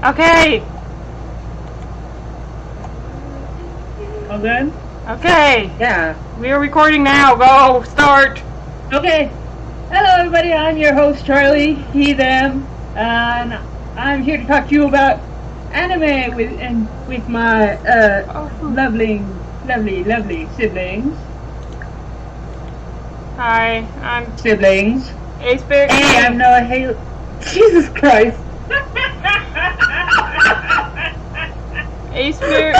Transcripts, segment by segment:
Okay. All good? Okay. Yeah. We are recording now. Go. Start. Okay. Hello, everybody. I'm your host, Charlie, he, them, and I'm here to talk to you about anime with my lovely siblings. Hi. I'm Siblings. Ace Bear. Hey, I'm Noah Haley. Jesus Christ. Ace Bear.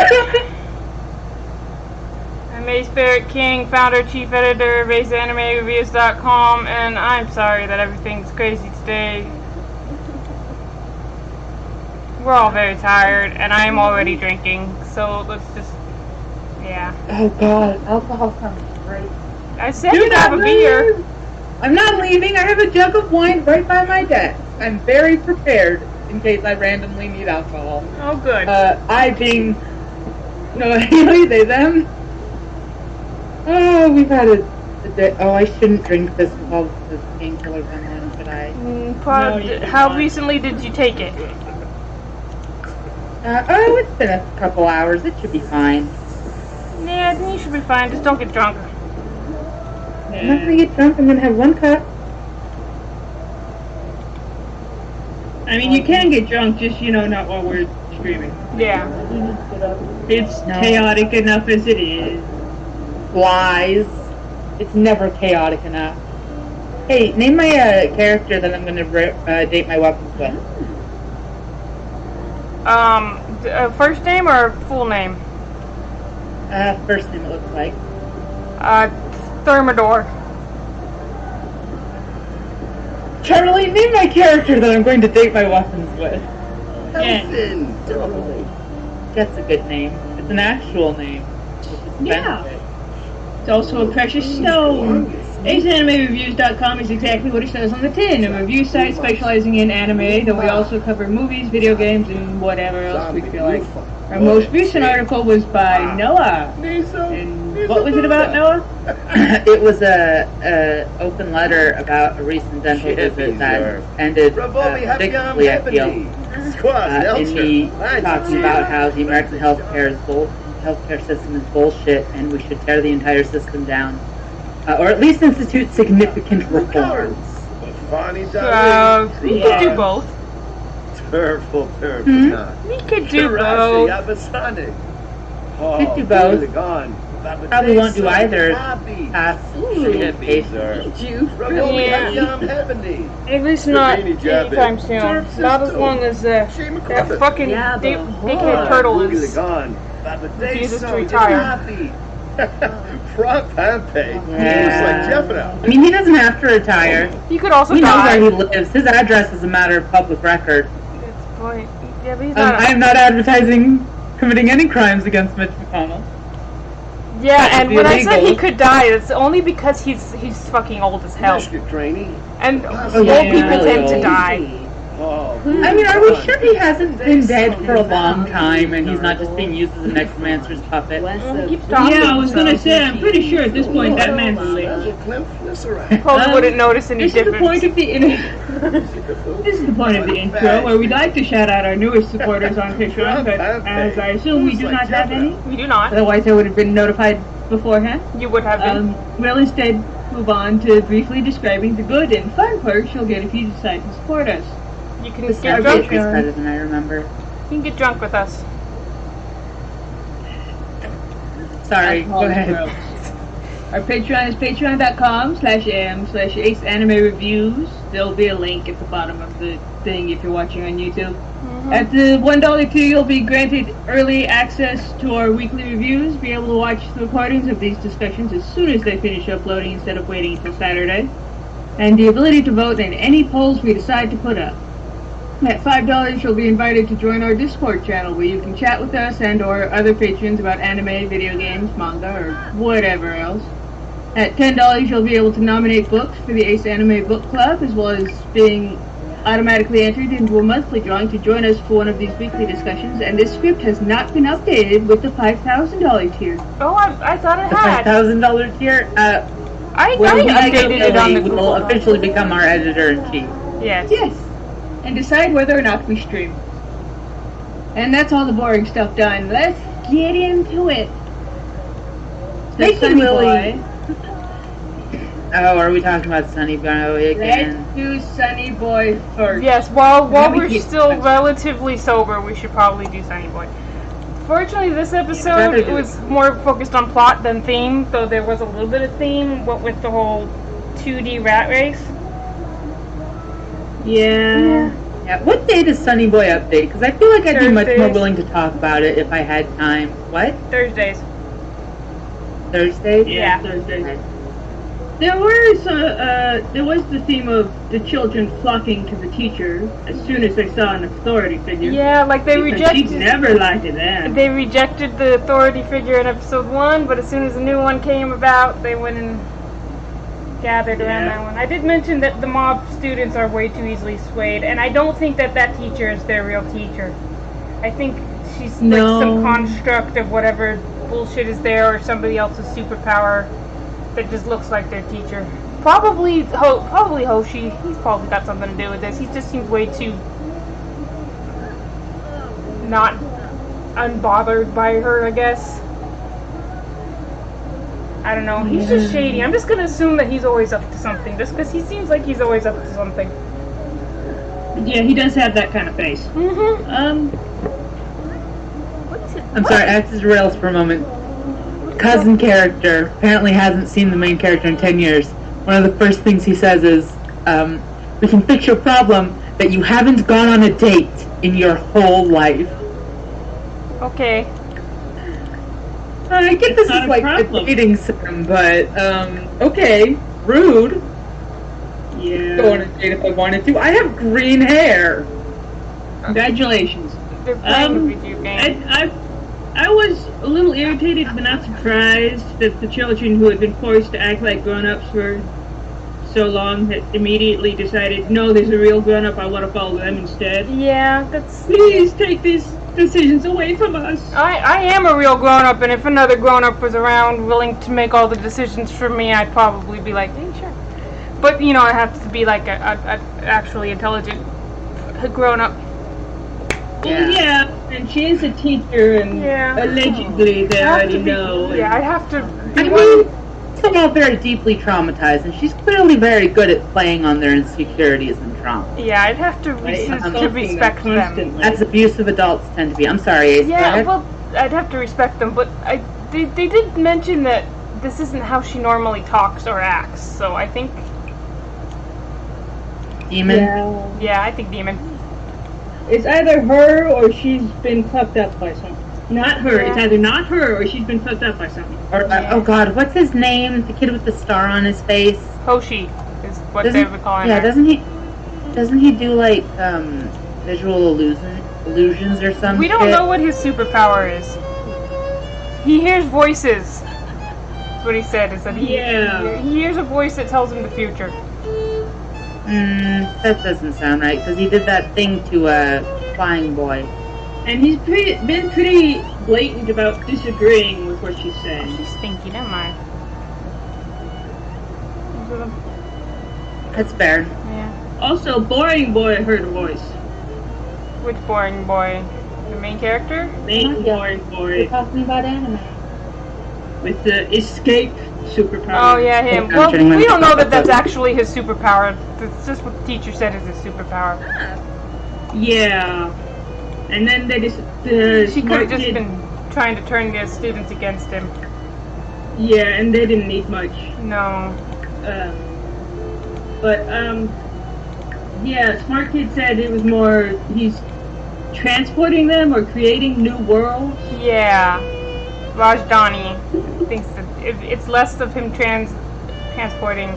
I'm Ace Barrett King, founder, chief editor of AceAnimeReviews.com, and I'm sorry that everything's crazy today. We're all very tired, and I'm already drinking, so let's just, yeah. Oh God, alcohol sounds great. I said you have a beer. I'm not leaving. I have a jug of wine right by my desk. I'm very prepared in case I randomly need alcohol. Oh, good. I being Noah Haley, they, them. Oh, we've had a day. Oh, I shouldn't drink this with all the painkillers I'm on, should I? How recently did you take it? Oh, it's been a couple hours. It should be fine. Yeah, then you should be fine. Just don't get drunk. I'm not gonna get drunk. I'm gonna have one cup. I mean, you can get drunk, just, not while we're streaming. Yeah. It's chaotic enough as it is. Lies. It's never chaotic enough. Hey, name my character that I'm gonna date my weapons with. First name or full name? First name it looks like. Thermidor. Charlie, name my character that I'm going to date my weapons with. Nelson. Totally. That's a good name. It's an actual name. Yeah. It's also a precious stone. AceAnimeReviews.com is exactly what it says on the tin, a review site specializing in anime, though we also cover movies, video games, and whatever else we feel like. Our most recent article was by Noah. And what was it about, Noah? It was a open letter about a recent dental visit that ended predictably, I feel. In me talking about how the American healthcare system is bullshit and we should tear the entire system down. Or at least institute significant reforms. We could do both. Terrible. We could do both. Could do both. Probably won't do either past pace. At least not anytime soon. Not as long as that fucking dickhead turtle refuses to retire. I mean, he doesn't have to retire. He could also He knows die. where he lives. His address is a matter of public record. That's the point. Yeah, but he's not. I am not advertising committing any crimes against Mitch McConnell. Yeah, and when I said illegal. he could die, it's only because he's fucking old as hell. And old people tend to die. I mean, are we sure he hasn't been dead for a long time and he's not just being used as a necromancer's puppet? He keeps talking. Yeah, I was gonna say, I'm pretty sure at this point that man's late. Probably wouldn't notice any This is the difference. point of the This is the point of the intro, where we'd like to shout out our newest supporters on Patreon, but as I assume we do not have any, We do not. otherwise I would have been notified beforehand. You would have been. We'll instead move on to briefly describing the good and fun perks you'll get if you decide to support us. You can Our get drunk. bakery's better than I remember. You can get drunk with us. Sorry, go ahead. Our Patreon is patreon.com/am/AceAnimeReviews. There'll be a link at the bottom of the thing if you're watching on YouTube. At the $1 tier, you'll be granted early access to our weekly reviews, be able to watch the recordings of these discussions as soon as they finish uploading instead of waiting until Saturday, and the ability to vote in any polls we decide to put up. At $5, you'll be invited to join our Discord channel where you can chat with us and or other patrons about anime, video games, manga, or whatever else. At $10, you'll be able to nominate books for the Ace Anime Book Club, as well as being automatically entered into a monthly drawing to join us for one of these weekly discussions, and this script has not been updated with the $5,000 tier. Oh, I thought it The had. $5,000 tier, I when updated it on the will Google. officially become our editor-in-chief. Yes. Yes, and decide whether or not we stream. And that's all the boring stuff done. Let's get into it. Make Sunny Willie. Boy. Oh, are we talking about Sunny Boy again? Let's do Sunny Boy first. Yes, while we're keep still touching. relatively sober, we should probably do Sunny Boy. Fortunately, this episode was more focused on plot than theme, though there was a little bit of theme, what with the whole 2D rat race. Yeah. Yeah. What day does Sunny Boy update? Because I feel like I'd be much more Thursdays. willing to talk about it if I had time. What? Thursdays. Thursday? Yeah, Thursday. There was the theme of the children flocking to the teacher as soon as they saw an authority figure. Yeah, like they Because rejected. she never liked it then. They rejected the authority figure in episode 1, but as soon as a new one came about, they went and gathered around that one. I did mention that the mob students are way too easily swayed, and I don't think that teacher is their real teacher. I think she's like some construct of whatever bullshit is there, or somebody else's superpower that just looks like their teacher. Probably Hoshi. He's probably got something to do with this. He just seems way too not unbothered by her, I guess. I don't know. He's just shady. I'm just gonna assume that he's always up to something, just because he seems like he's always up to something. Yeah, he does have that kind of face. Mm-hmm. I'm sorry, I have to derail for a moment. Cousin character apparently hasn't seen the main character in 10 years. One of the first things he says is, we can fix your problem that you haven't gone on a date in your whole life. Okay. I get this is like a dating sim, but, okay, rude. Yeah. Go on a date if I wanted to. I have green hair. Congratulations. They're playing a video game. I was a little irritated but not surprised that the children who had been forced to act like grown-ups for so long had immediately decided, no, there's a real grown-up, I want to follow them instead. Yeah, that's... Please take these decisions away from us. I am a real grown-up, and if another grown-up was around willing to make all the decisions for me, I'd probably be like, hey, sure. But, you know, I have to be like a actually intelligent grown-up. Yeah, and she is a teacher, and allegedly they already know. Yeah, I have to... I mean, some are very deeply traumatized, and she's clearly very good at playing on their insecurities and trauma. Yeah, I'd have to respect them. As abusive adults tend to be. I'm sorry, Ace. Yeah, well, I'd have to respect them, but they did mention that this isn't how she normally talks or acts, so I think... Demon? Yeah, I think demon. It's either her or she's been fucked up by something. Not her. Yeah. It's either not her or she's been fucked up by something. Or, oh God, what's his name? The kid with the star on his face? Hoshi is what they would call him. Yeah, doesn't he do like visual illusions or something? We don't know what his superpower is. He hears voices. That's what he said. Is that he hears a voice that tells him the future. That doesn't sound right, because he did that thing to Flying Boy. And he's been pretty blatant about disagreeing with what she's saying. She's stinky, never mind. That's fair. Yeah. Also, Boring Boy heard a voice. Which boring boy? The main character? Main Boring Boy. We're talking about anime. With the escape superpower. Oh yeah, him. Well, we don't know that that's actually his superpower. That's just what the teacher said is his superpower. Yeah. And then they just... she could have just been trying to turn the students against him. Yeah, and they didn't need much. No. Yeah, Smart Kid said it was more he's transporting them or creating new worlds. Yeah. Rajdhani thinks that it's less of him transporting.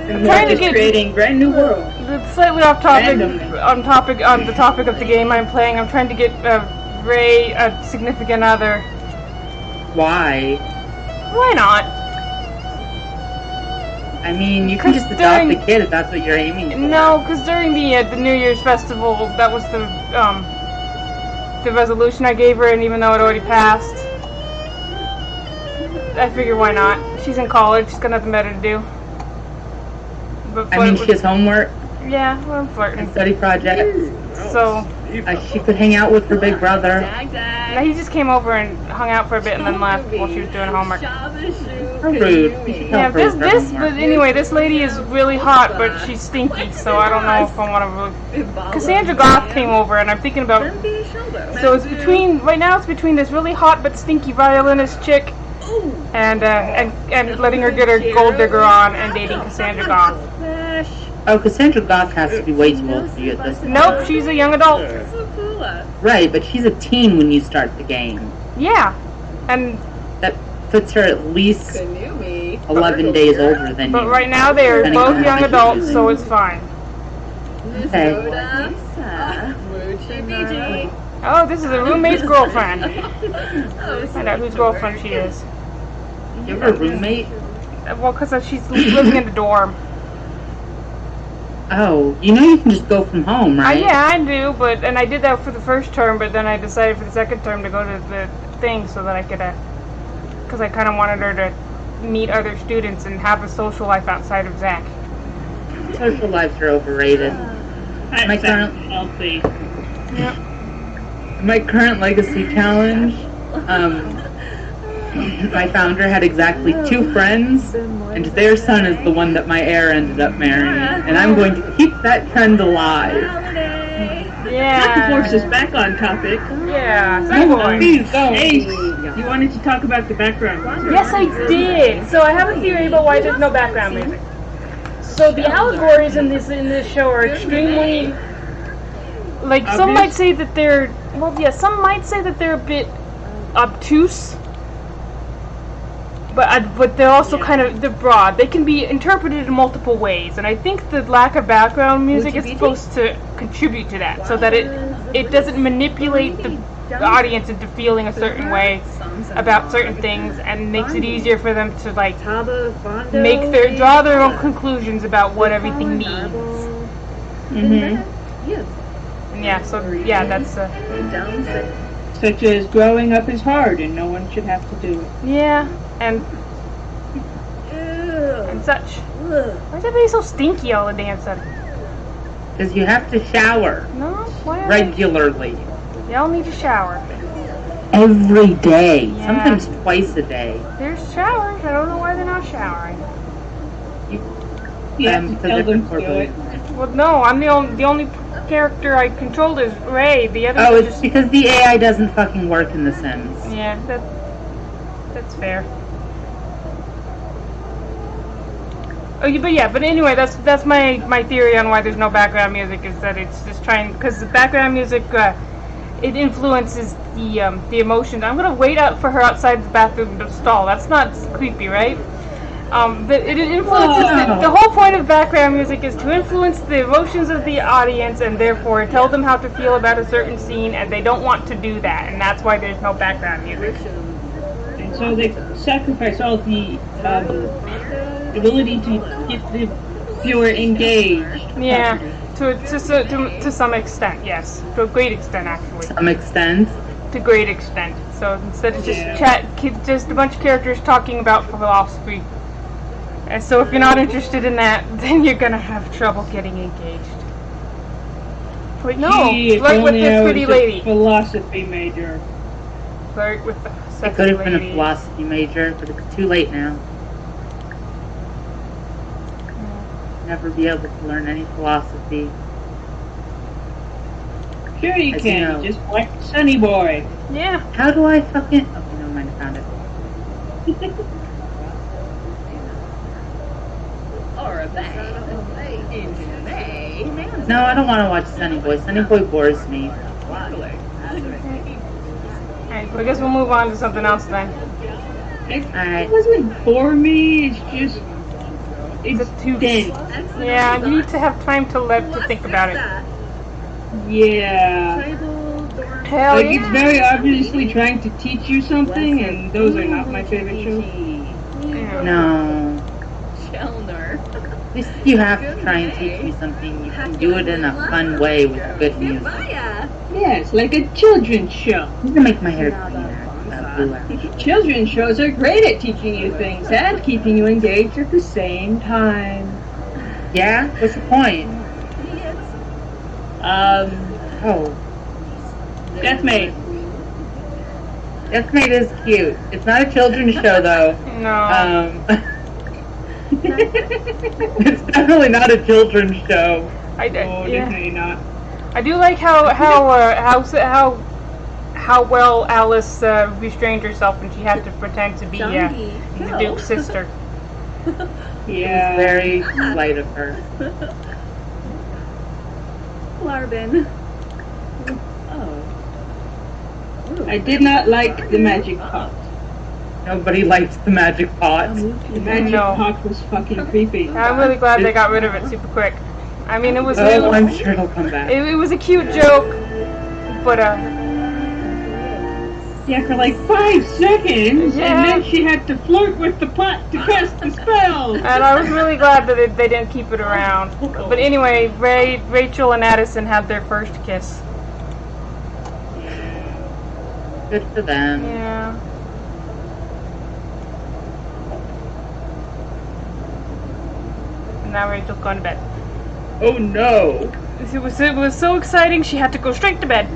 And more just creating brand new worlds. Slightly off topic. On the topic of the game I'm playing, I'm trying to get Ray a significant other. Why? Why not? I mean, you can just adopt the kid if that's what you're aiming for. No, because during the New Year's festival, that was the resolution I gave her, and even though it already passed, I figure why not? She's in college, she's got nothing better to do. I mean, she has homework. Yeah, well, I'm and flirting. study projects. So, She could hang out with her big brother. now he just came over and hung out for a bit and then left while she was doing homework. How rude. You should Yeah, help her with her but homework. anyway, this lady is really hot, but she's stinky, so I don't know if I want to really... Cassandra Goth came over, and I'm thinking about... So it's between, right now it's between this really hot but stinky violinist chick and letting her get her gold digger on and dating Cassandra Goth. Oh, Cassandra Goth has to be way too old for you at this point. Nope, she's a young adult. Right, but she's a teen when you start the game. Yeah, and... That puts her at least 11 days older than you. But right now they are depending both on young how adults, much you so use. it's fine. Okay. Oh, this is a roommate's girlfriend. Find out whose girlfriend she is. You have a roommate? Well, because she's living in the dorm. Oh, you know you can just go from home, right? Yeah, I do, and I did that for the first term, but then I decided for the second term to go to the thing so that I could, because I kind of wanted her to meet other students and have a social life outside of Zach. Social lives are overrated. My current, healthy. Yep. my current legacy challenge, my founder had exactly 2 friends, and their son is the one that my heir ended up marrying. And I'm going to keep that trend alive. Yeah. Not to force us back on topic. Yeah. Please, Ace, you wanted to talk about the background. Yes, I did. So I have a theory about why there's no background music. So the allegories in this show are extremely, like, some Obvious? might say that they're, some might say that they're a bit obtuse. But they're also they're broad. They can be interpreted in multiple ways, and I think the lack of background music is supposed to contribute to that, so that it doesn't manipulate the audience into feeling a certain way about certain things, and makes it easier for them to draw their own conclusions about what everything means. Mm-hmm. And that's Such as growing up is hard and no one should have to do it. and such. Why is everybody so stinky all the damn sudden? Because you have to shower No, why? regularly. Y'all need to shower. Every day. Yeah. Sometimes twice a day. There's showers. I don't know why they're not showering. You have to Because tell them they're to do it. Well, no, I'm the only character I controlled is Ray. The others Oh, are it's just... because the AI doesn't fucking work in The Sims. Yeah, that's fair. But anyway, that's my theory on why there's no background music, is that it's just because the background music it influences the emotions. I'm gonna wait out for her outside the bathroom stall. That's not creepy, right? But it influences the whole point of background music is to influence the emotions of the audience and therefore tell them how to feel about a certain scene, and they don't want to do that, and that's why there's no background music. And so they sacrifice all the ability to get the viewer engaged. Yeah, to some extent, yes, to a great extent actually. To some extent. To great extent. So instead of just a bunch of characters talking about philosophy. And so if you're not interested in that, then you're gonna have trouble getting engaged. Wait, no, Gee, flirt with this pretty lady. Philosophy major. Flirt with the It sexy could have been a lady. philosophy major, but it's too late now. Never be able to learn any philosophy. Sure you As can. you know. Just like Sunny Boy. Yeah. How do I fucking... Okay, never mind, I found it. No, I don't want to watch Sunny Boy. Sunny Boy bores me. Alright, well, I guess we'll move on to something else then. Alright. It doesn't bore me. It's just it's too dense. Yeah, you need to have time to think about it. Yeah. Hell Like yeah. it's very obviously trying to teach you something, and those are not my favorite shows. No. At least you have to try and teach me something. You can do it in a fun way with good music. Yes, like a children's show. I'm gonna make my hair cleaner. Blue out. Children's shows are great at teaching you things and keeping you engaged at the same time. Yeah? What's the point? Oh. Deathmate. Deathmate is cute. It's not a children's show, though. No. It's definitely not a children's show. Oh, definitely not. I do like how well Alice restrained herself when she had to pretend to be the Duke's sister. Yeah. It was very slight of her. Larbin. Oh. I did not like the magic pot. Nobody likes the magic pot. The magic pot was fucking creepy. I'm really glad they got rid of it super quick. I mean, it was. Oh, I'm sure it'll come back. It was a cute joke, but yeah, for like 5 seconds, Yeah. and then she had to flirt with the pot to cast the spell. and I was really glad that they didn't keep it around. But anyway, Rachel and Addison had their first kiss. Good for them. Yeah. And now Rachel's going to bed. Oh no! It was so exciting. She had to go straight to bed.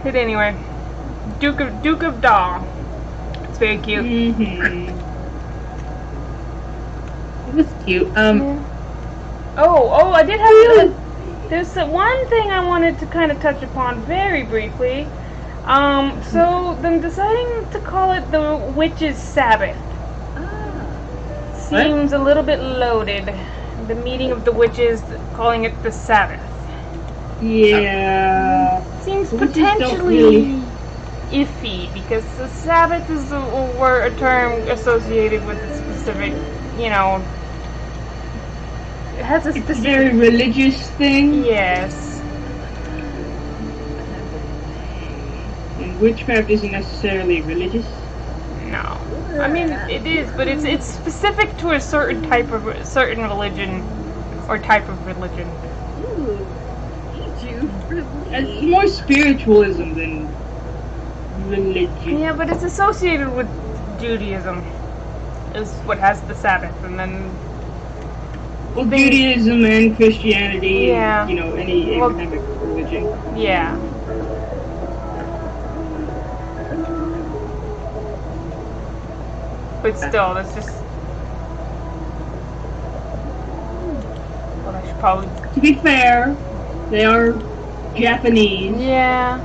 But anyway, Duke of Daw. It's very cute. Mm-hmm. It was cute. Yeah. Oh, I did have there's one thing I wanted to kind of touch upon very briefly. So them deciding to call it the Witches' Sabbath seems a little bit loaded. The meeting of the witches, calling it the Sabbath. Yeah. Seems Witches potentially don't really- iffy because the Sabbath is a term associated with a specific, it has a It's a specific. very religious thing. Yes. And witchcraft isn't necessarily religious. No. I mean, it is, but it's specific to a certain religion or type of religion. Ooh. It's more spiritualism than religion. Yeah, but it's associated with Judaism. Is what has the Sabbath, and then Well, Judaism and Christianity, Yeah. and, any Well- academic religion. yeah. But still, that's just. Well, I should probably. To be fair, they are Japanese, Yeah.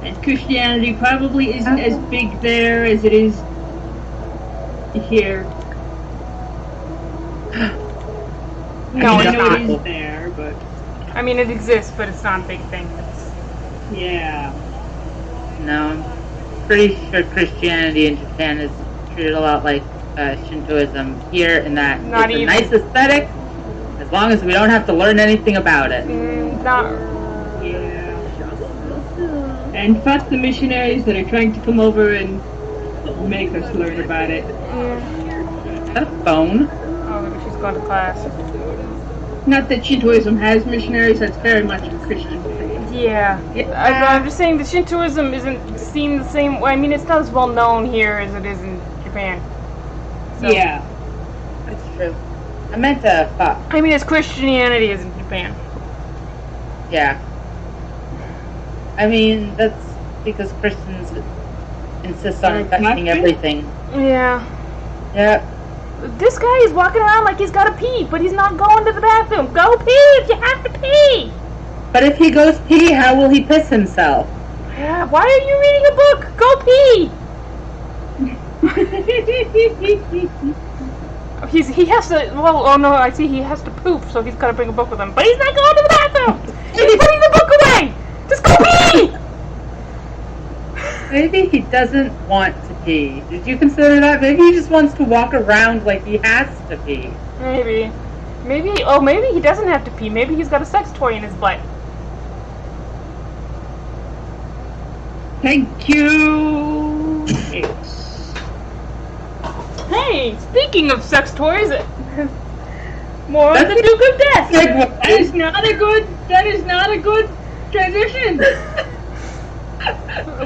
and Christianity probably isn't as big there as it is here. No, I it's know not. it is there, but I mean, it exists, but it's not a big thing. yeah. No, I'm pretty sure Christianity in Japan is treated a lot like Shintoism here, in that Not it's even. a nice aesthetic, as long as we don't have to learn anything about it. Not. Yeah. And fuck the missionaries that are trying to come over and make us learn about it. Is that a phone? Oh, maybe she's going to class. Not that Shintoism has missionaries, that's very much a Christian thing. Yeah. I'm just saying that Shintoism isn't seen the same way. I mean, it's not as well known here as it is in Japan. So, Yeah. That's true. I meant to fuck. I mean, as Christianity is in Japan. Yeah. I mean, that's because Christians insist on infecting everything. Yeah. Yeah. This guy is walking around like he's got to pee, but he's not going to the bathroom. Go pee if you have to pee. But if he goes pee, how will he piss himself? Yeah. Why are you reading a book? Go pee. He has to. Well, oh no, I see. He has to poop, so he's got to bring a book with him. But he's not going to the bathroom. He's putting the book away. Just go pee. Maybe he doesn't want to pee. Did you consider that? Maybe he just wants to walk around like he has to pee. Maybe. Maybe he doesn't have to pee. Maybe he's got a sex toy in his butt. Thank you. Thanks. Hey, speaking of sex toys, more on the Duke of Death. That is not a good transition.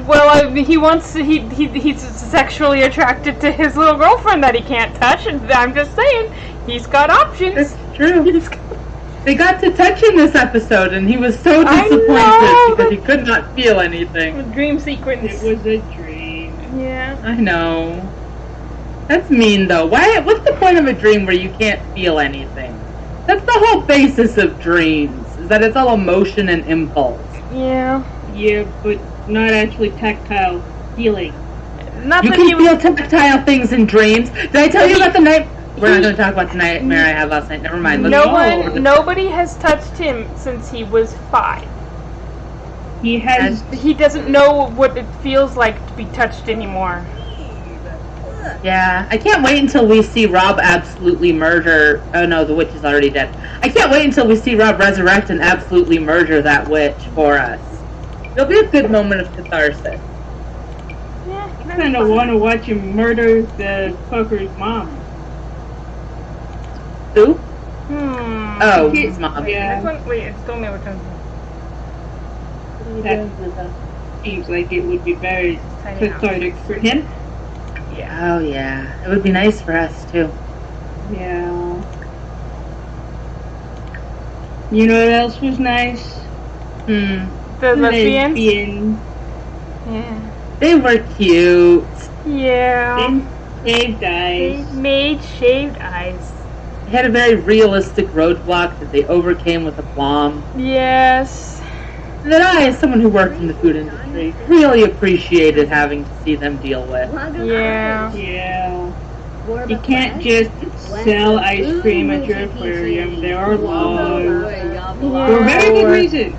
Well, he's sexually attracted to his little girlfriend that he can't touch, and I'm just saying, He's got options. It's true. He's got... They got to touch in this episode, and he was so disappointed because he could not feel anything. A dream sequence. It was a dream. Yeah. I know. That's mean, though. What's the point of a dream where you can't feel anything? That's the whole basis of dreams, is that it's all emotion and impulse. Yeah. Yeah, but not actually tactile feeling. Not You that can he feel was... tactile things in dreams. Did I tell you about the night? We're not going to talk about the nightmare I had last night. Never mind. Nobody has touched him since he was 5. He doesn't know what it feels like to be touched anymore. Yeah, I can't wait until we see Rob absolutely murder... Oh no, the witch is already dead. I can't wait until we see Rob resurrect and absolutely murder that witch for us. It'll be a good moment of catharsis. Yeah, I kind of want to watch him murder the fucker's mom. Who? Oh, He- his mom. Yeah. Wait, it's told me what time. That seems like it would be very Tiny house. cathartic for him. Oh yeah, it would be nice for us too. Yeah. You know what else was nice? The lesbians? Lesbian. Yeah. They were cute. Yeah. Shaved They eyes. made shaved eyes. They had a very realistic roadblock that they overcame with aplomb. Yes. And that I, as someone who worked in the food industry, really appreciated having to see them deal with. Yeah. Yeah. You can't just sell ice cream at your aquarium. There are laws. For a very good reason.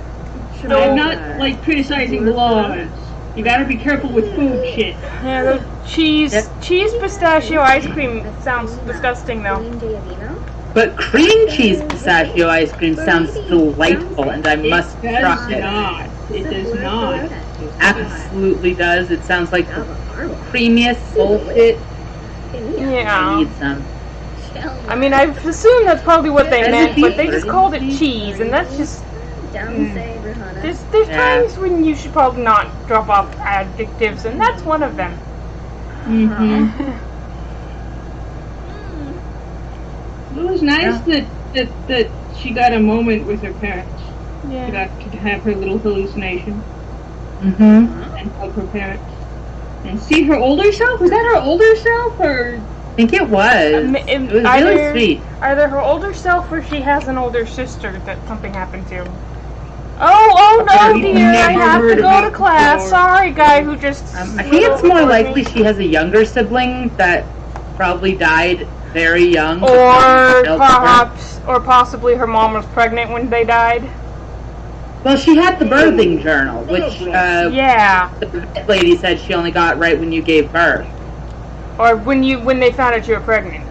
I'm not, like, criticizing the laws. You gotta be careful with food shit. Yeah, the cheese pistachio ice cream sounds disgusting though. But cream cheese pistachio ice cream sounds delightful, and I must It try does it. not. It does not. Absolutely does. It sounds like the creamiest bullshit. I Yeah. need some. I mean, I assume that's probably what they As a meant, but they beef. just called it cheese, and that's just... There's times when you should probably not drop off adjectives, and that's one of them. Mm-hmm. It was nice that she got a moment with her parents. She Yeah. got to have her little hallucination Mm-hmm. and hug her parents. And see her older self? Was that her older self or... I think it was. It was really sweet. Either her older self or she has an older sister that something happened to. Oh no, I've dear! never I have to heard go of to that class. before. Sorry, guy who just. I think it's more likely she has a younger sibling that probably died very young. Or perhaps, or possibly her mom was pregnant when they died. Well, she had the birthing journal, which Yeah. the vet lady said she only got right when you gave birth. Or when they found out you were pregnant.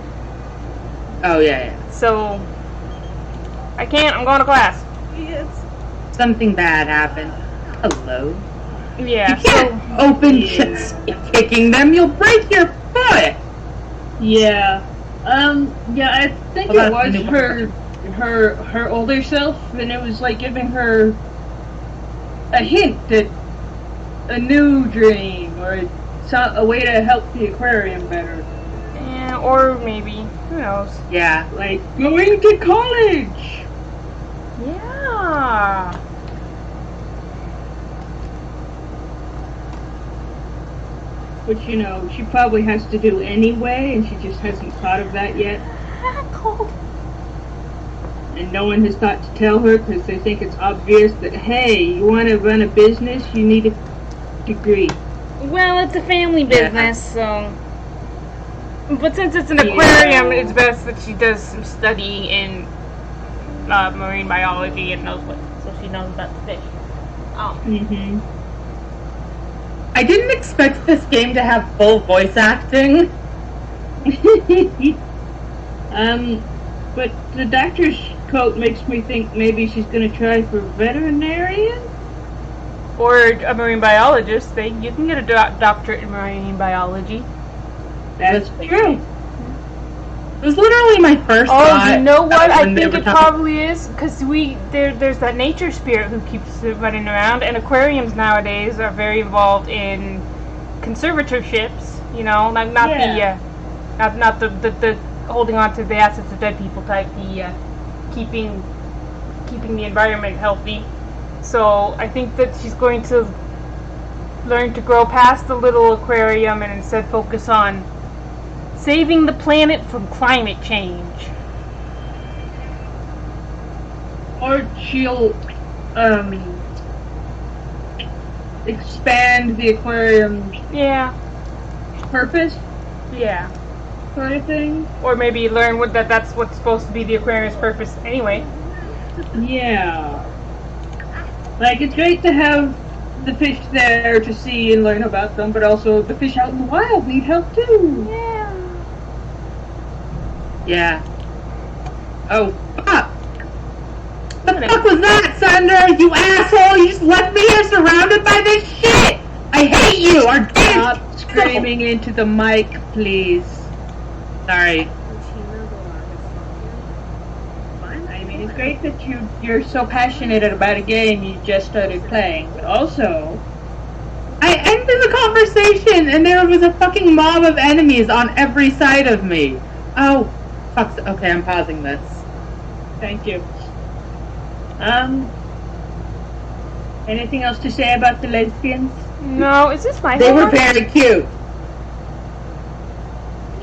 Oh yeah. So I can't. I'm going to class. Something bad happened. Hello. Yeah. You can't open chests kicking them. You'll break your foot. Yeah. Yeah, I think Well, it that's was the new her older self, and it was like giving her a hint at a new dream or a way to help the aquarium better. Yeah. Or maybe. Who knows? Yeah. Like going to college. Yeah. Which, you know, she probably has to do anyway, and she just hasn't thought of that yet. And no one has thought to tell her because they think it's obvious that, hey, you want to run a business, you need a degree. Well, it's a family Yeah. business, so. But since it's an aquarium, it's best that she does some studying in marine biology and so she knows about the fish. Mm-hmm. I didn't expect this game to have full voice acting. But the doctor's coat makes me think maybe she's going to try for veterinarian? Or a marine biologist. You can get a doctorate in marine biology. That's true. It was literally my first Oh, thought. you know what? I when they think were it talking- probably is because there's that nature spirit who keeps running around, and aquariums nowadays are very involved in conservatorships. You know, not Yeah. the holding on to the assets of dead people type, the keeping the environment healthy. So I think that she's going to learn to grow past the little aquarium and instead focus on saving the planet from climate change. Or she'll expand the aquarium's purpose, sort of thing. Or maybe learn that's what's supposed to be the aquarium's purpose anyway. Yeah. Like, it's great to have the fish there to see and learn about them, but also the fish out in the wild need help too. Yeah. Oh, fuck! What the fuck was that, Sandra? You asshole! You just left me here surrounded by this shit! I hate you! Our damn... Stop screaming into the mic, please. Sorry. I mean, it's great that you're so passionate about a game you just started playing, but also... I ended the conversation and there was a fucking mob of enemies on every side of me. Oh, fuck. Okay, I'm pausing this. Thank you. Anything else to say about the lesbians? No, is this my They homework? were very cute.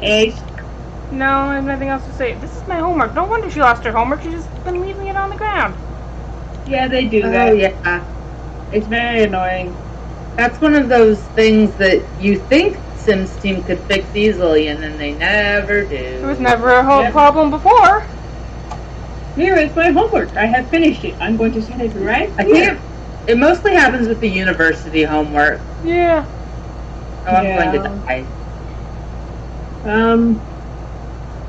Ace? No, I have nothing else to say. This is my homework. No wonder she lost her homework. She's just been leaving it on the ground. Yeah, they do that. Oh, yeah. It's very annoying. That's one of those things that you think Sims Team could fix easily, and then they never do. It was never a whole problem before. Here is my homework. I have finished it. I'm going to set it right I here. think it mostly happens with the university homework. Yeah. Oh, I'm going to die.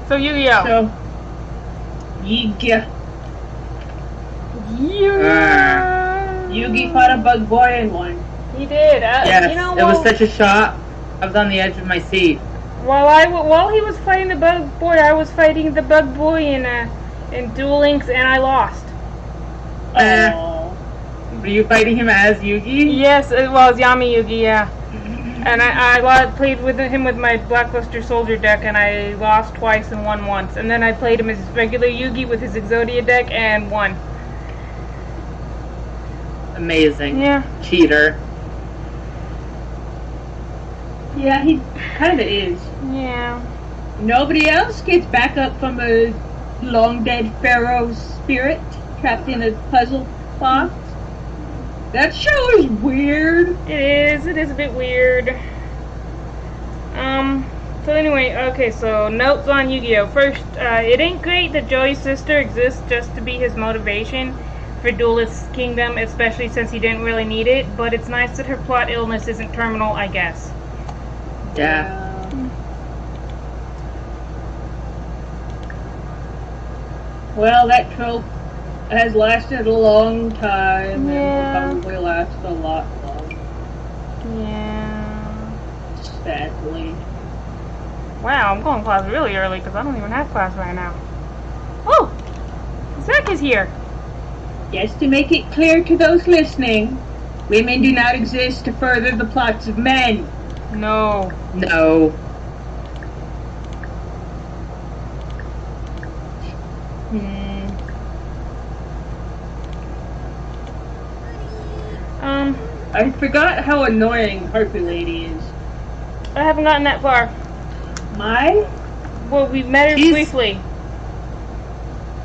So Yu-Gi-Oh. So, Yiga. Yugi fought a bug boy and won. He did. Yes, you know, it was such a shock. I was on the edge of my seat. While he was fighting the bug boy, I was fighting the bug boy in Duel Links, and I lost. Were you fighting him as Yugi? Yes, it was Yami Yugi, yeah. And I played with him with my Blackluster Soldier deck, and I lost twice and won once. And then I played him as regular Yugi with his Exodia deck and won. Amazing. Yeah. Cheater. Yeah, he kind of is. Yeah. Nobody else gets back up from a long-dead pharaoh's spirit trapped in a puzzle box. That show is weird. It is a bit weird. So anyway, okay, so notes on Yu-Gi-Oh! First, it ain't great that Joey's sister exists just to be his motivation for Duelist Kingdom, especially since he didn't really need it, but it's nice that her plot illness isn't terminal, I guess. Yeah. Well, that trope has lasted a long time Yeah. and will probably last a lot longer. Yeah. Sadly. Wow, I'm going to class really early because I don't even have class right now. Oh! Zach is here! Just to make it clear to those listening, women do not exist to further the plots of men. No. No. I forgot how annoying Harpy Lady is. I haven't gotten that far. Well, we met her briefly.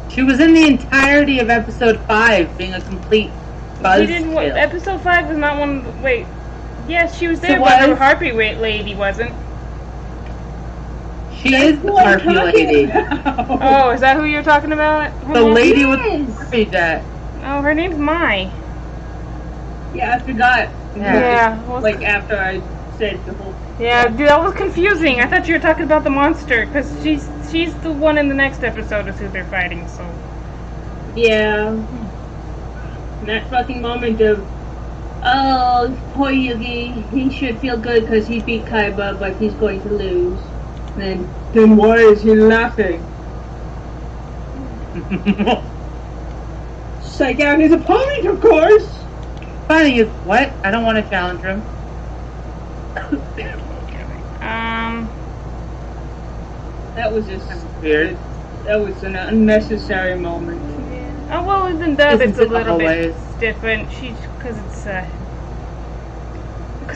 She was in the entirety of episode 5, being a complete buzzkill. Episode 5 was not one. Wait. Yes, she was there, So but the was- Harpy Lady wasn't. She is the Harpy Lady. Oh, is that who you're talking about? The lady with the Harpy deck. Oh, her name's Mai. Yeah, I forgot. Yeah. Well, Like after I said the whole. yeah, dude, that was confusing. I thought you were talking about the monster, because she's the one in the next episode is who they're fighting, so. Yeah. And that fucking moment of, oh, poor Yugi, he should feel good because he beat Kaiba, but he's going to lose. Then why is he laughing? Psych out his opponent, of course! Funny is what? I don't want to challenge him. That was just Weird. That was an unnecessary moment. Oh, well, in dub Isn't it's a it little always? bit different. Because it's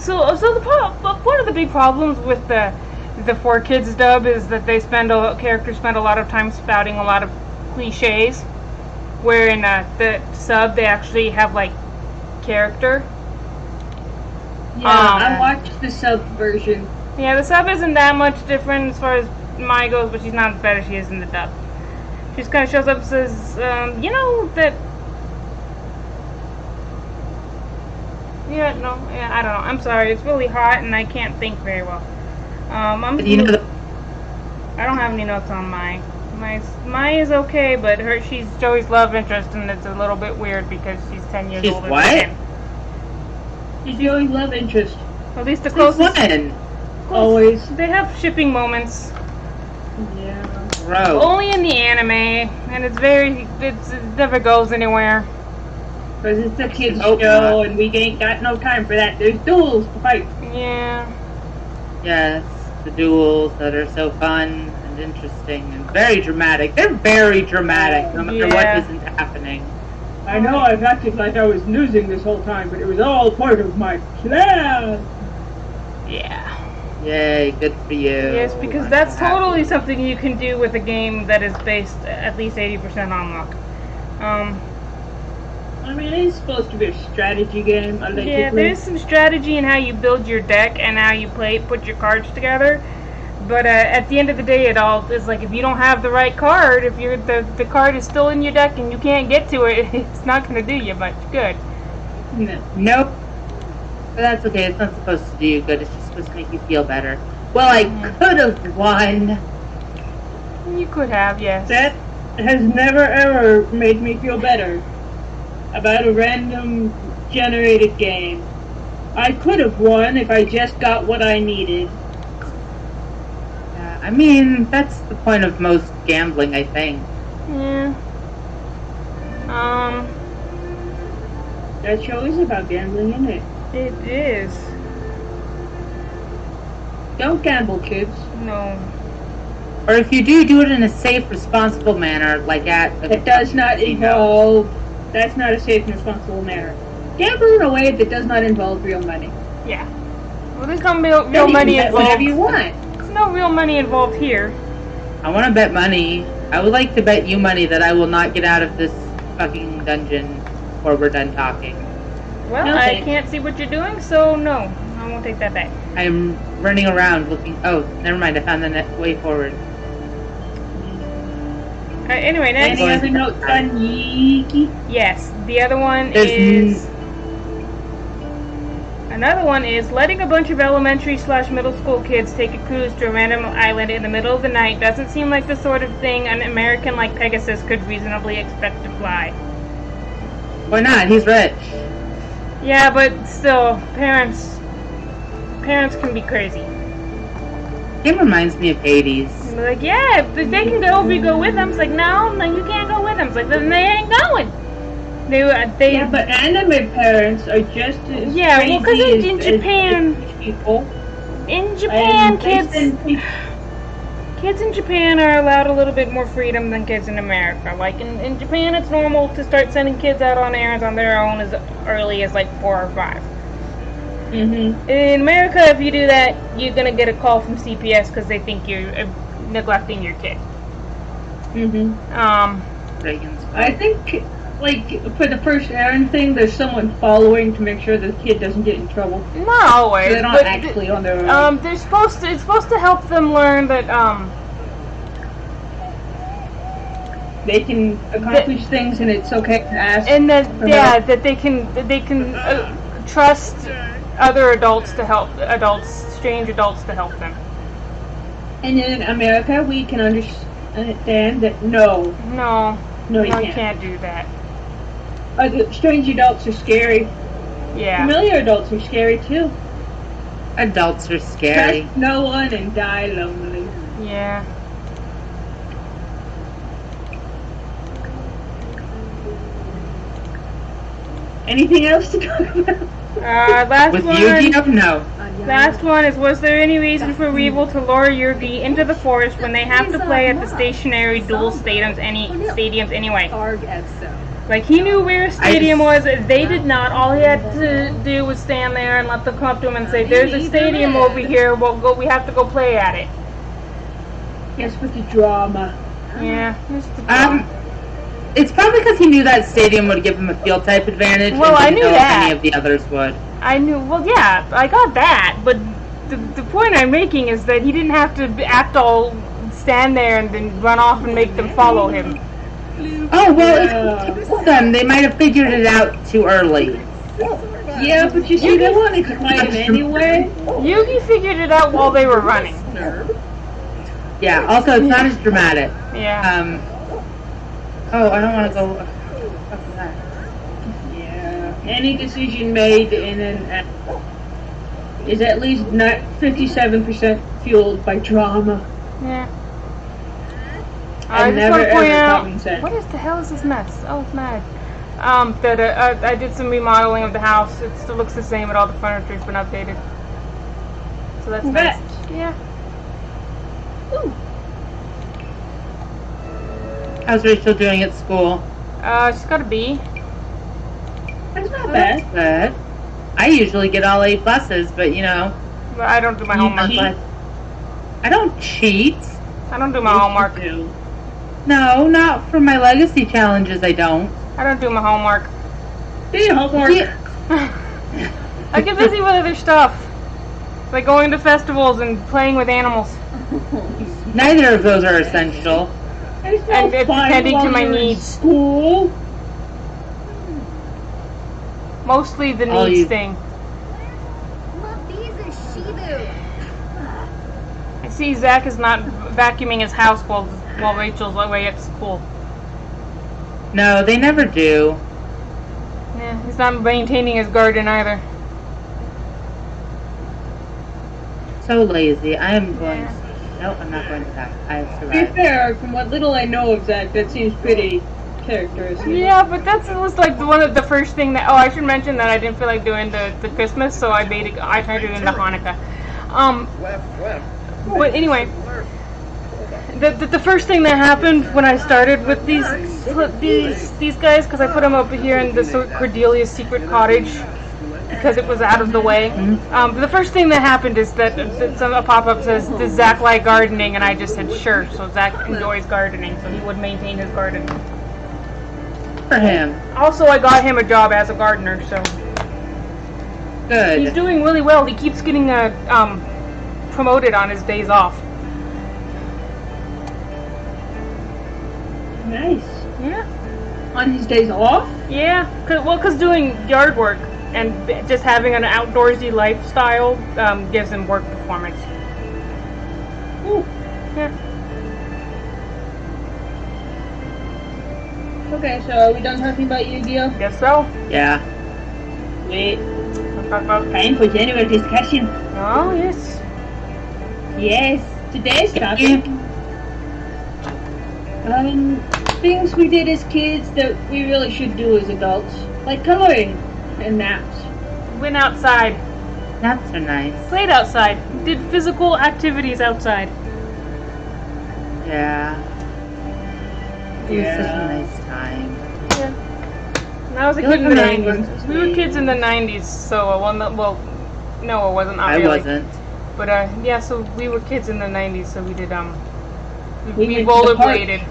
so one of the big problems with the 4Kids dub is that characters spend a lot of time spouting a lot of cliches, where in the sub they actually have like character. Yeah, I watched the sub version. Yeah, the sub isn't that much different as far as Mai goes, but she's not as bad as she is in the dub. She just kind of shows up and says, that... I don't know. I'm sorry. It's really hot and I can't think very well. I don't have any notes on Mai. Mai is okay, but she's Joey's love interest, and it's a little bit weird because she's 10 years older what? than him. She's Joey's love interest. At least the closest... Always. They have shipping moments. Yeah. Bro. Only in the anime, and it never goes anywhere. Because it's a kid's show, and we ain't got no time for that. There's duels to fight. Yeah. Yes, the duels that are so fun and interesting and very dramatic. They're very dramatic, no matter what isn't happening. I know I've acted like I was losing this whole time, but it was all part of my plan. Yeah. Yay, good for you. Yes, because that's totally something you can do with a game that is based at least 80% on luck. I mean, it's supposed to be a strategy game, allegedly. Yeah, there's some strategy in how you build your deck and how you put your cards together. But at the end of the day, it all is like, if you don't have the right card, if the card is still in your deck and you can't get to it, it's not going to do you much good. No. Nope. But that's okay. It's not supposed to do you good. It's just supposed to make you feel better. Well, I could have won. You could have, yes. That has never ever made me feel better about a random generated game. I could have won if I just got what I needed. I mean, that's the point of most gambling, I think. Yeah. That show is about gambling, isn't it? It is. Don't gamble, kids. No. Or if you do it in a safe, responsible manner, like at... It does not involve... That's not a safe and responsible manner. Gamble in a way that does not involve real money. Yeah. Well, there's no real money involved. Whatever you want. There's no real money involved here. I want to bet money. I would like to bet you money that I will not get out of this fucking dungeon before we're done talking. Well, No, I thanks. can't see what you're doing, so no. I won't take that back. I'm running around looking... Oh, never mind. I found the way forward. Anyway, next. Any other notes on Yiki? Yes, the other one There's is... Another one is letting a bunch of elementary/middle school kids take a cruise to a random island in the middle of the night doesn't seem like the sort of thing an American like Pegasus could reasonably expect to fly. Why not? He's rich. Yeah, but still, parents can be crazy. Game reminds me of Hades. And they're like, yeah, if they can go, we go with them. It's like, no, you can't go with them. It's like, then they ain't going. Yeah, but anime parents are just as well, because crazy in as Japan, people. In Japan, And kids in Japan are allowed a little bit more freedom than kids in America. Like in Japan, it's normal to start sending kids out on errands on their own as early as like 4 or 5. Mm-hmm. In America, if you do that, you're gonna get a call from CPS because they think you're neglecting your kid. Mm-hmm. I think, like, for the first errand thing, there's someone following to make sure the kid doesn't get in trouble. Not always. So they're not actually on their own. It's supposed to help them learn that they can accomplish things, and it's okay to ask. And that that they can trust other adults to help strange adults to help them. And in America, we can understand that no, you can't do that. Strange adults are scary. Yeah. Familiar adults are scary too. Adults are scary. Trust no one and die lonely. Yeah. Anything else to talk about? Last With one. Yu-Gi-Oh? No. Last one is, was there any reason for Weevil to lure Yugi into the forest when they have to play at the stationary dual stadiums anyway? Like, he knew where a stadium was, they did not. All he had to do was stand there and let them come up to him and say, there's a stadium over here, we have to go play at it. Yes, with the drama. Yeah, just the drama. It's probably because he knew that stadium would give him a field type advantage. Well, and I didn't knew know that. if any of the others would. I knew, well, yeah, I got that, but the point I'm making is that he didn't have to act all, stand there and then run off and make them follow him. Oh, well, if them, they might have figured it out too early. Yeah, but you see, they wanted to fight him anyway. Yugi figured it out while they were running. Yeah, also, it's not as dramatic. Yeah. Oh, I don't want to go... What's that? Yeah. Any decision made in an is at least not 57% fueled by drama. Yeah. I just never want to point ever out, common sense. what the hell is this mess? Oh, it's mad. That I did some remodeling of the house. It still looks the same, but all the furniture's been updated. So that's nice. Yeah. Ooh. How's Rachel doing at school? She's got a B. That's not That's bad. good. I usually get all A pluses, but you know. But I don't do my homework. I don't cheat. I don't do my homework. No, not for my legacy challenges, I don't. I don't do my homework. Do your homework. Yeah. I get busy with other stuff. Like going to festivals and playing with animals. Neither of those are essential. And it's depending to my needs. School. Mostly the All needs you- thing. Look, these are Shibu. I see Zach is not vacuuming his house while Rachel's away at school. No, they never do. Yeah, he's not maintaining his garden either. So lazy. I am going Yeah. to... No, I'm not going to that. I have To be survived. fair, from what little I know of Zach, that seems pretty characteristic. Yeah, but that was like one of the first thing that. Oh, I should mention that I didn't feel like doing the Christmas, so I made it. I turned it into Hanukkah. But anyway, the first thing that happened when I started with these guys, because I put them over here in the Cordelia's secret cottage because it was out of the way. The first thing that happened is that a pop-up says, "Does Zach like gardening?" And I just said, "Sure." So Zach enjoys gardening, so he would maintain his garden. For him. Also, I got him a job as a gardener, so Good. he's doing really well. He keeps getting promoted on his days off. Nice. Yeah. On his days off? Yeah. Cause doing yard work and just having an outdoorsy lifestyle gives him work performance. Ooh. Yeah. Okay, so are we done talking about Yu-Gi-Oh? Guess so. Yeah. Wait. Let's talk about. Time for general discussion. Oh yes. Yes. Today's topic. Things we did as kids that we really should do as adults. Like coloring and naps. Went outside. Naps are nice. Played outside. Did physical activities outside. Yeah. It was such a nice time. Yeah. And I was a You kid in look the amazing. 90s. We were kids in the 90s, so I wasn't. Well, no, I wasn't. Not I really. wasn't. But yeah, so we were kids in the 90s, so we did We we went to the park. rollerbladed.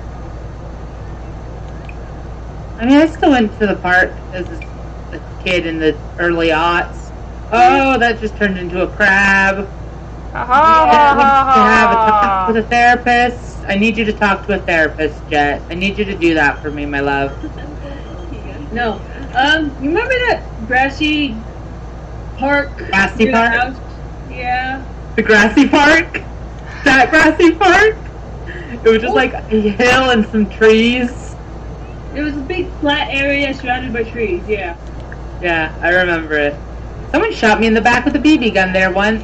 I mean, I still went to the park as a kid in the early aughts. Oh, that just turned into a crab. Ha ha To ha have a talk ha. with a therapist. I need you to talk to a therapist, Jet. I need you to do that for me, my love. No. You remember that grassy park? Grassy near the park? house? Yeah. The grassy park? That grassy park? It was just like a hill and some trees. It was a big flat area surrounded by trees, yeah. Yeah, I remember it. Someone shot me in the back with a BB gun there once.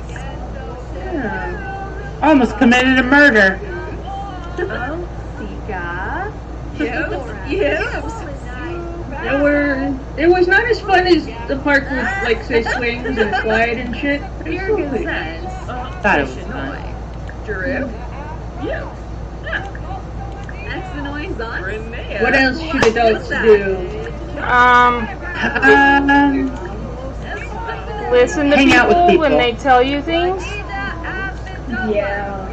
Yeah. Almost committed a murder. Sika. There were It was not as fun as the park with, like, say, swings and slide and shit. Jurgen says. Thought it was fun. Drew? You. That's the noise on. What else should adults do? Listen to Hang out with people when people. they tell you things. Yeah.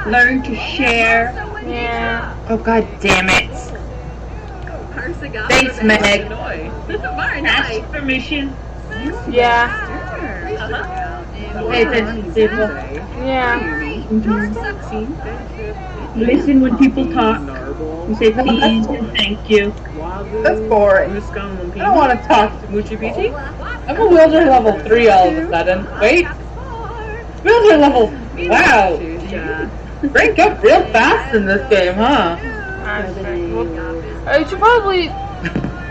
Learn to share. Yeah. Oh, god damn it. Thanks, Meg. Ask permission. Yeah. Pay attention, people. Yeah. Listen when people talk. You say please and thank you. That's boring. I don't want to talk to Moochie Beachy. I'm a wheelchair level 3 all of a sudden. Wait. Wheelchair level... Wow. Rank up real fast in this game, huh? I should probably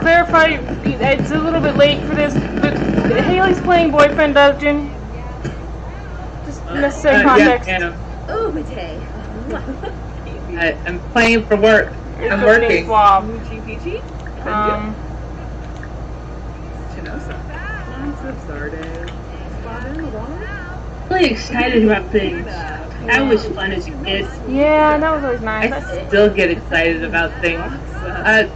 clarify, it's a little bit late for this, but Haley's playing Boyfriend Dungeon. Just necessary context. Yeah. Ooh, Matei. I'm playing for work. I'm working. Swab. Really excited about things. That was fun as a kid. Yeah, that was always nice. I still get excited about things. I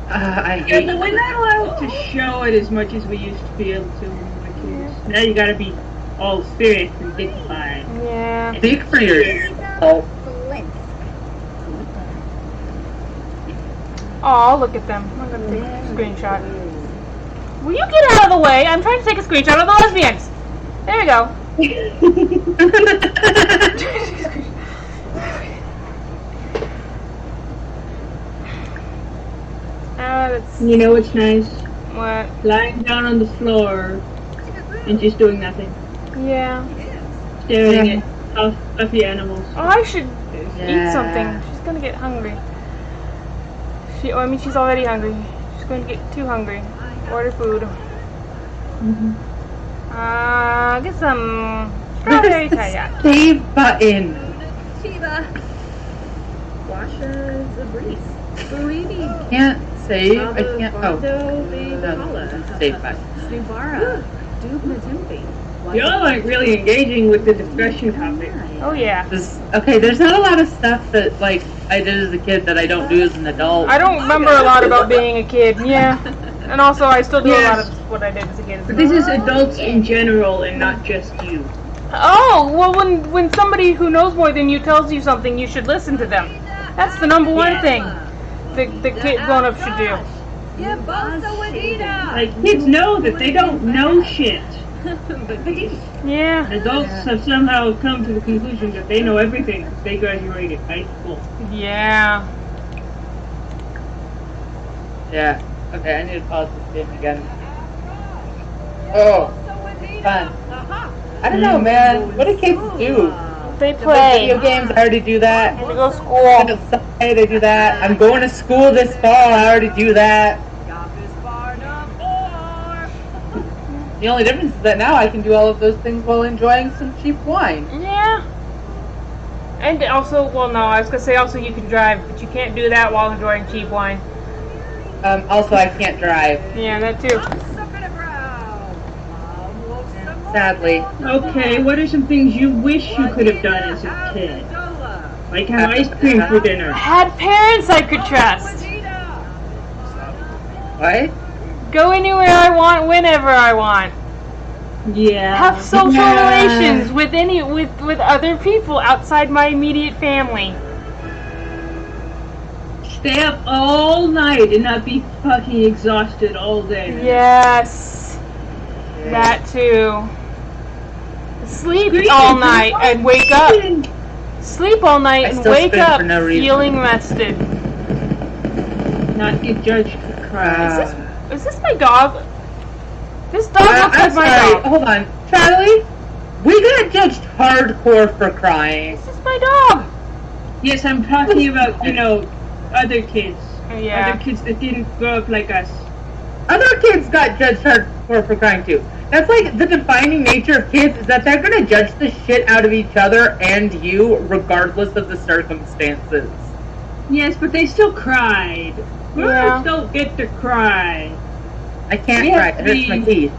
Yeah, hate but we're not allowed to show it as much as we used to be able to when we were kids. Now you gotta be all serious and dignified. Yeah. Speak for yourself. Oh, look at them. I'm gonna take a screenshot. Will you get out of the way? I'm trying to take a screenshot of the lesbians. There we go. You know what's nice? What? Lying down on the floor and just doing nothing. Yeah. Staring at fluffy animals. Oh, I should eat something. She's gonna get hungry. She's already hungry. She's going to get too hungry. Order food. Get some strawberry kaya. Save button. Shiva. Washa Zabris. Buini. Can't save. I can't. Oh. No, save button. Snubara. Dubna Dumbi. Y'all aren't really engaging with the discussion topic. Oh yeah. Okay, there's not a lot of stuff that like I did as a kid that I don't do as an adult. I don't remember a lot about being a kid. Yeah. And also, I still do a lot of what I did as a kid. But this is adults in general and not just you. Oh, well, when somebody who knows more than you tells you something, you should listen to them. That's the number one thing the kid grown-up should do. Like, kids know that they don't know shit. Yeah. Adults have somehow come to the conclusion that they know everything because they graduated high school. Yeah. Yeah. Okay, I need to pause this game again. Oh, fun. I don't know, man. What do kids do? They Play play. video games. I already do that. They go to I'm school. outside. I do that. I'm going to school this fall. I already do that. The only difference is that now I can do all of those things while enjoying some cheap wine. Yeah. And also, well, no, I was gonna say also you can drive, but you can't do that while enjoying cheap wine. Also, I can't drive, Yeah, that too. sadly. Okay, what are some things you wish you could have done as a kid? Like have ice cream for dinner. Had parents I could trust. What? Go anywhere I want, whenever I want. Yeah. Have social relations with with other people outside my immediate family. Stay up all night and not be fucking exhausted all day. Yes. That too. Sleep all night and wake up. Sleep all night I and still wake spin up for no reason. feeling rested. Not get judged for crying. Is this my dog? This dog looks I'm like my sorry. dog. Hold on, Charlie. We got judged hardcore for crying. This is my dog. Yes, I'm talking about, other kids. Yeah. Other kids that didn't grow up like us. Other kids got judged hardcore for crying too. That's like the defining nature of kids is that they're gonna judge the shit out of each other and you regardless of the circumstances. Yes, but they still cried. Girls don't get to cry. I can't cry. It hurts my teeth.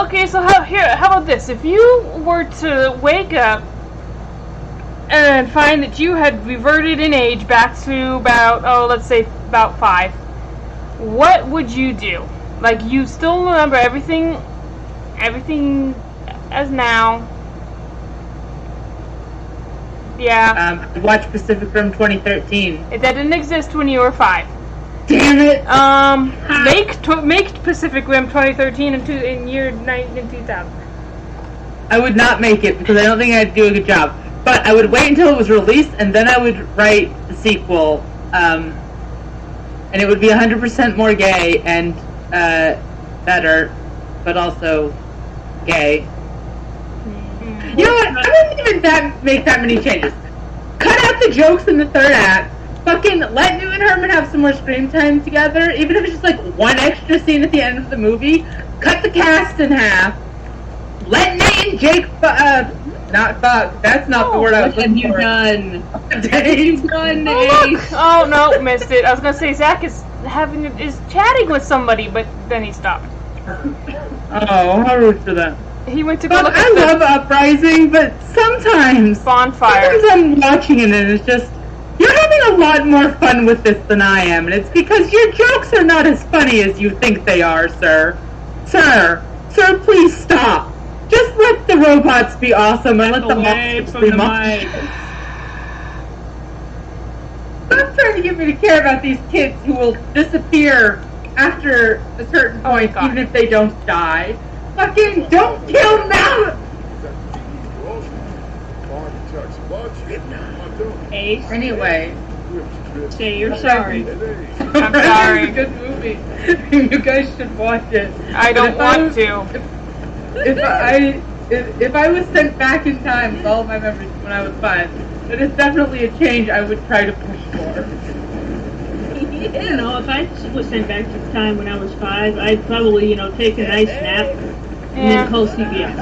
Okay, so how about this? If you were to wake up and find that you had reverted in age back to about, let's say about 5, what would you do? Like, you still remember everything as now. Yeah. Watch Pacific Rim 2013. That didn't exist when you were 5. Damn it! Make Pacific Rim 2013 in year 2000. I would not make it because I don't think I'd do a good job. But I would wait until it was released, and then I would write the sequel. And it would be 100% more gay and better, but also gay. You know what? I wouldn't even make that many changes. Cut out the jokes in the third act. Fucking let Newt and Herman have some more screen time together, even if it's just like one extra scene at the end of the movie. Cut the cast in half. Let Nate and Jake not fuck. That's not the word I was looking for. What have you done? You've done, Nate. Oh no, missed it. I was gonna say Zach is chatting with somebody, but then he stopped. Oh, how rude for them. He went to go But look I at love Uprising, but sometimes bonfire. Sometimes I'm watching it and it's just, you're having a lot more fun with this than I am, and it's because your jokes are not as funny as you think they are, sir. Sir, please stop. Just let the robots be awesome and let the monsters be monsters. Stop trying to get me to care about these kids who will disappear after a certain point, even if they don't die. Fucking don't kill them! Ace. Anyway. Say you're sorry. I'm sorry. It's a good movie. You guys should watch it. I don't want to. If I was sent back in time with all of my memories when I was 5, it is definitely a change I would try to push for. I don't know, if I was sent back to time when I was 5, I'd probably, take a nice nap and then call CPS.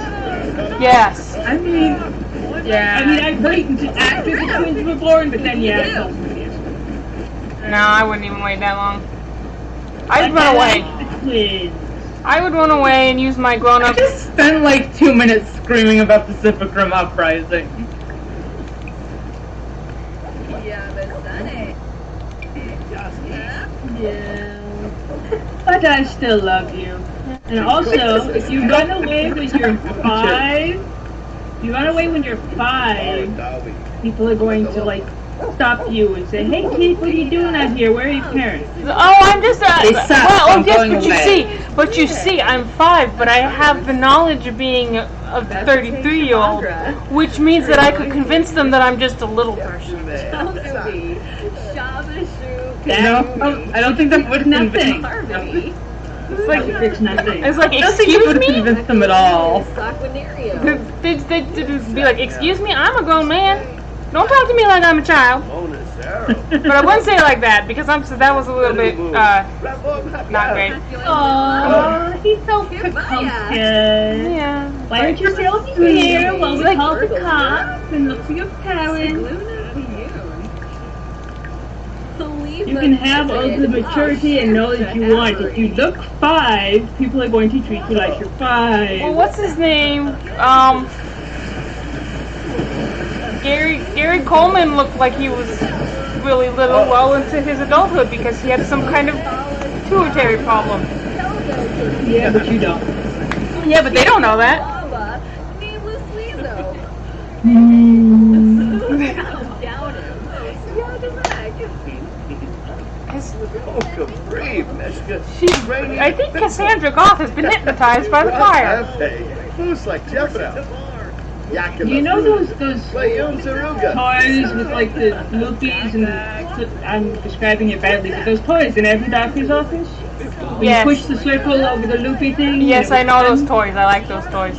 Yes. I mean, I'd wait until after the twins were born, but then, I'd call CPS. No, I wouldn't even wait that long. I'd run away. The twins. I would run away and use my grown-up. I just spent like 2 minutes screaming about Pacific Rim Uprising. Yeah, but done it. Yeah. But I still love you. And also, if you run away when you're 5, people are going to stop you and say, "Hey kid, what are you doing out here? Where are your parents?" Oh, I'm just away. but you see, I'm 5, but I have the knowledge of being a 33-year-old, which means that I could convince them that I'm just a little person. No, I don't think that would nothing. It's like nothing. It's like, I don't think it would excuse me? convince them at all. They'd be like, excuse me, I'm a grown man. Don't talk to me like I'm a child. But I wouldn't say it like that, because that was a little bit, not great. Aww, he's so precocious. Yeah. Why don't you stay over here while we call the cops and look for your parents? You can have all the maturity and knowledge you want. If you look 5, people are going to treat you like you're 5. Well, what's his name? Gary Coleman looked like he was really little well into his adulthood because he had some kind of pituitary problem. Yeah, but you don't. Yeah, but they don't know that. I think Cassandra Goth has been hypnotized by the fire. You know those toys with the loopies and I'm describing it badly, but those toys in every doctor's office? When you push the circle over the loopy thing? Yes, I know those toys. I like those toys.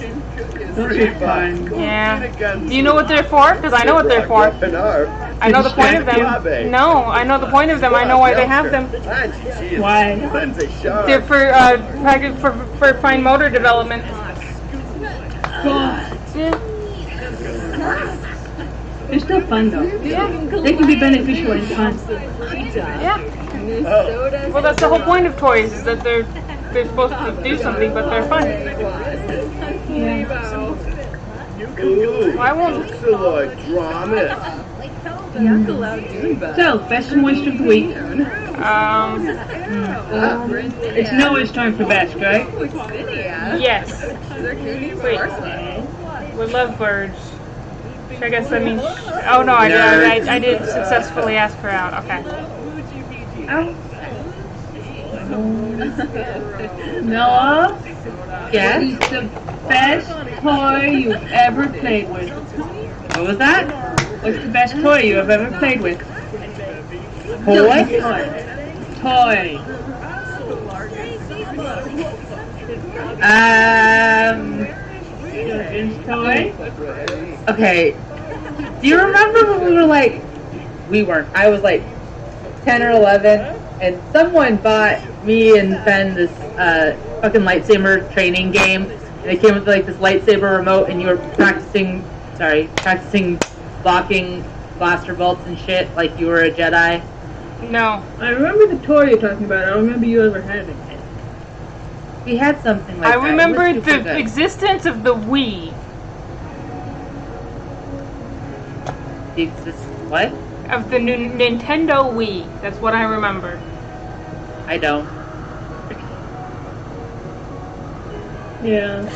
Those are fun. Yeah. Do you know what they're for? Because I know what they're for. I know the point of them. No, I know the point of them. I know why they have them. Why? They're for fine motor development. God. Yeah. They're still fun though. Yeah. They can be beneficial and fun. Yeah. Well, that's the whole point of toys, is that they're supposed to do something, but they're fun. Ooh, Why won't- Drama. So, best and worst of the week. It's Noah's turn for best, right? Yes. Wait. We love birds. I guess that means. Oh no, I did successfully ask her out. Okay. Noah, Yes? what is the best toy you've ever played with? What was that? What's the best toy you have ever played with? Toy? Toy. Children's toy? Okay. Do you remember when we were like, I was like 10 or 11, and someone bought me and Ben this fucking lightsaber training game, and it came with like this lightsaber remote, and you were practicing blocking blaster bolts and shit like you were a Jedi. No. I remember the toy you're talking about. I don't remember you ever having it. We had something like I that. remember It was super the good. existence of the Wii. What? Of the new Nintendo Wii. That's what I remember. I don't. Yeah.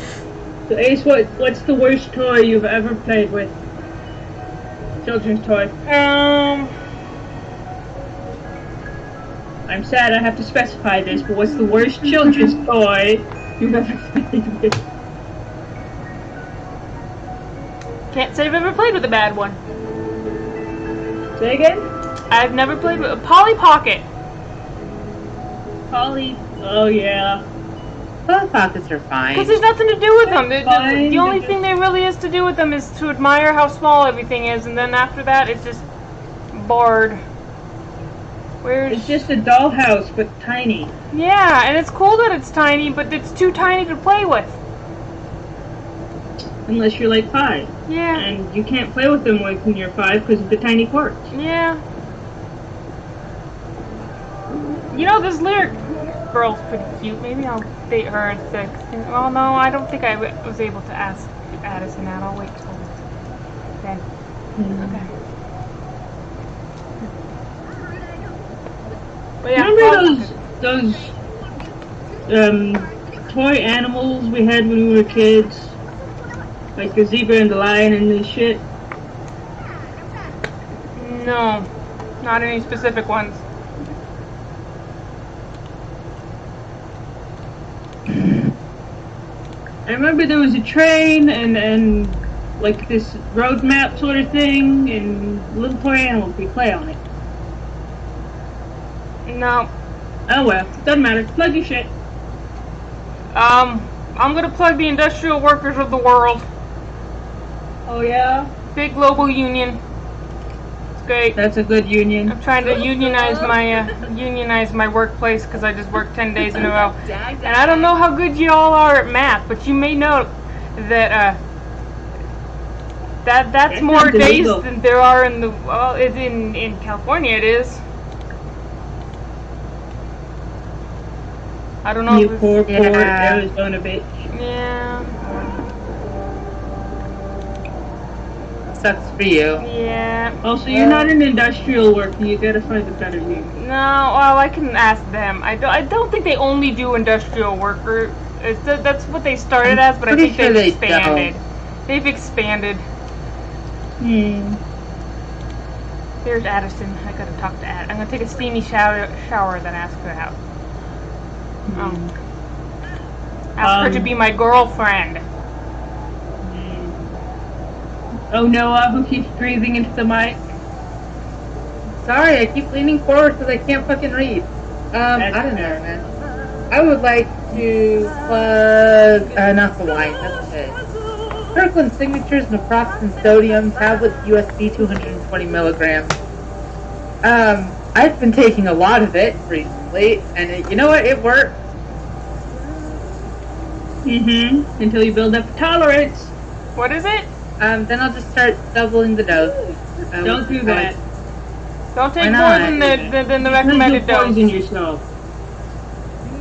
So Ace, what's the worst toy you've ever played with? Children's toy. I'm sad I have to specify this, but what's the worst children's toy you've ever played with? Can't say I've ever played with a bad one. Say again? I've never played with a Polly Pocket. Polly. Oh yeah. Both pockets are fine. Because there's nothing to do with them. The Fine. only thing there really is to do with them is to admire how small everything is, and then after that, it's just bored. It's just a dollhouse, but tiny. Yeah, and it's cool that it's tiny, but it's too tiny to play with. Unless you're like 5. Yeah. And you can't play with them when you're 5 because of the tiny parts. Yeah. You know, this lyric girl's pretty cute. Maybe I'll date her at 6. Well, no, I don't think I was able to ask Addison out. I'll wait till then. Okay. But yeah, Remember those toy animals we had when we were kids? Like the zebra and the lion and this shit? No, not any specific ones. I remember there was a train and like this road map sort of thing and little toy animals we play on it. No. Oh well, doesn't matter. Plug your shit. I'm gonna plug the industrial workers of the world. Oh yeah? Big global union. It's great. That's a good union. I'm trying to unionize my workplace because I just worked 10 days in a row. And I don't know how good you all are at math, but you may know that that's more not days illegal. than there are in the it's in California. It is. I don't know. You if poor Yeah. Arizona bitch. Yeah. Sucks for you. Yeah. Also, you're not an industrial worker. You gotta find a better union. No, well, I can ask them. I don't think they only do industrial worker. That's what they started as, but I pretty think sure they've they expanded. They've expanded. There's Addison. I gotta talk to Addison. I'm gonna take a steamy shower then ask her out. Ask her to be my girlfriend. Oh, Noah, who keeps breathing into the mic? Sorry, I keep leaning forward because I can't fucking read. I don't know, man. I would like to plug, not the wine, that's okay. Kirkland Signatures Naproxen Sodium Tablets USB 220 milligrams. I've been taking a lot of it recently, and you know what? It works. Until you build up a tolerance. What is it? Then I'll just start doubling the dose. Don't do that. Don't take Why more not? than the recommended You'll dose. poison yourself.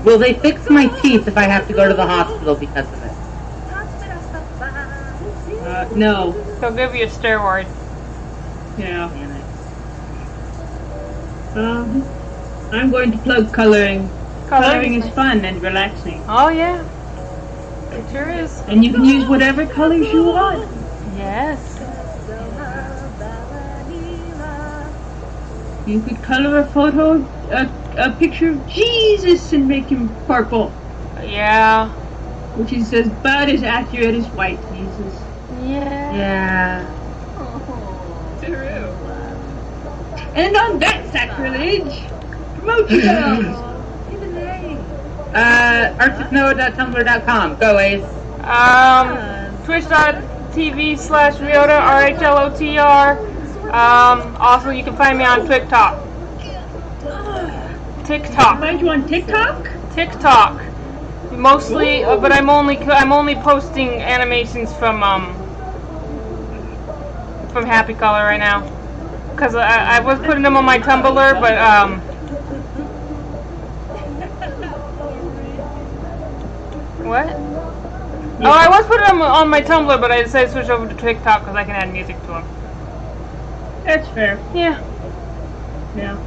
Will they fix my teeth if I have to go to the hospital because of it? No. They'll give you a steroid. Yeah. Damn it. I'm going to plug coloring. Coloring is fun and relaxing. Oh yeah, it sure is. And you can use whatever colors you want. Yes. You could color a photo, a picture of Jesus and make him purple. Yeah. Which is about as accurate as white Jesus. Yeah. Yeah. And on that sacrilege, promote yourselves! ArcticNoah.tumblr.com. Go, Ace. Twitch.tv/Ryota, RHLOTR. Also, you can find me on TikTok. Find you on TikTok? TikTok. Mostly, but I'm only posting animations from Happy Color right now. Cause I was putting them on my Tumblr, but what? Yeah. Oh, I was putting them on my Tumblr, but I decided to switch over to TikTok because I can add music to them. That's fair. Yeah. Yeah.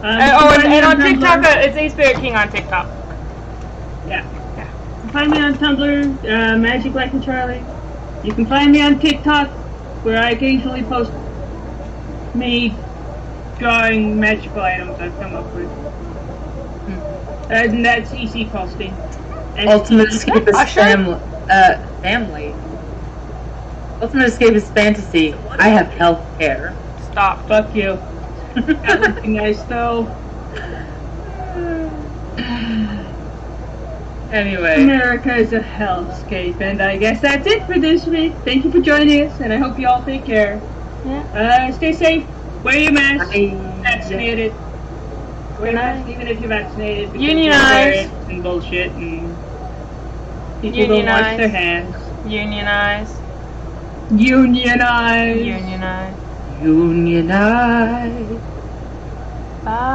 And on TikTok, it's A Spirit King on TikTok. Yeah. Find me on Tumblr, Magic Like a Charlie. You can find me on TikTok, where I occasionally post me drawing magical items I've come up with. And that's EC posting. Ultimate Escapist family. Ultimate Escapist fantasy. I have health care. Stop. Fuck you. That would be nice though. Anyway. America is a hellscape, and I guess that's it for this week. Thank you for joining us, and I hope you all take care. Yeah. Stay safe. Wear your mask. Vaccinated. Wear your mask even if you're vaccinated. Unionize. And bullshit, and people don't wash their hands. Unionize. Unionize. Unionize. Unionize. Bye.